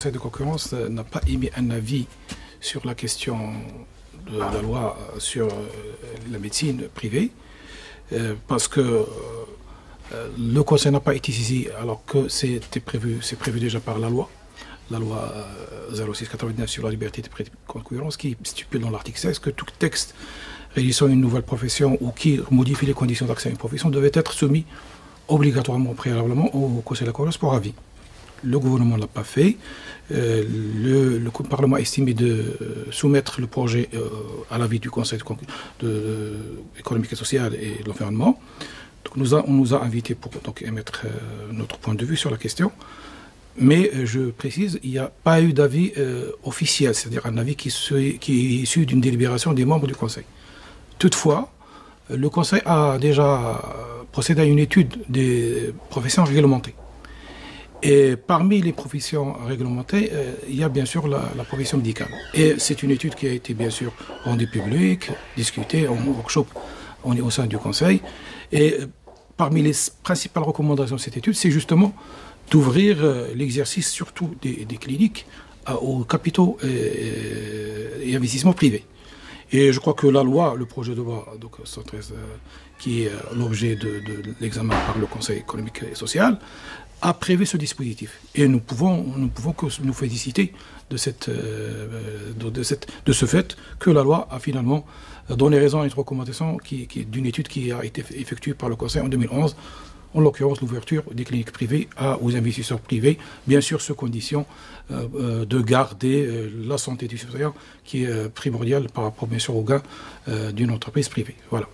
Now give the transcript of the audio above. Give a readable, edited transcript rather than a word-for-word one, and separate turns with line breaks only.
Conseil de concurrence n'a pas émis un avis sur la question de la loi sur la médecine privée, parce que le Conseil n'a pas été saisi alors que c'est prévu déjà par la loi 06/99 sur la liberté de concurrence, qui stipule dans l'article 16 que tout texte régissant une nouvelle profession ou qui modifie les conditions d'accès à une profession devait être soumis obligatoirement, préalablement au Conseil de la concurrence pour avis. Le gouvernement ne l'a pas fait. Le Parlement a estimé de soumettre le projet à l'avis du Conseil économique et social et de l'environnement. On nous a invités pour émettre notre point de vue sur la question. Mais je précise, il n'y a pas eu d'avis officiel, c'est-à-dire un avis qui est issu d'une délibération des membres du Conseil. Toutefois, le Conseil a déjà procédé à une étude des professions réglementées. Et parmi les professions réglementées, il y a bien sûr la profession médicale. Et c'est une étude qui a été bien sûr rendue publique, discutée en workshop au sein du Conseil. Et parmi les principales recommandations de cette étude, c'est justement d'ouvrir l'exercice surtout des cliniques aux capitaux et investissements privés. Et je crois que la loi, le projet de loi 113, qui est l'objet de l'examen par le Conseil économique et social, a prévu ce dispositif. Et nous pouvons que nous féliciter de ce fait que la loi a finalement donné raison à une recommandation d'une étude qui a été effectuée par le Conseil en 2011, en l'occurrence l'ouverture des cliniques privées aux investisseurs privés, bien sûr sous condition de garder la santé du citoyen qui est primordiale par rapport bien sûr au gain d'une entreprise privée. Voilà.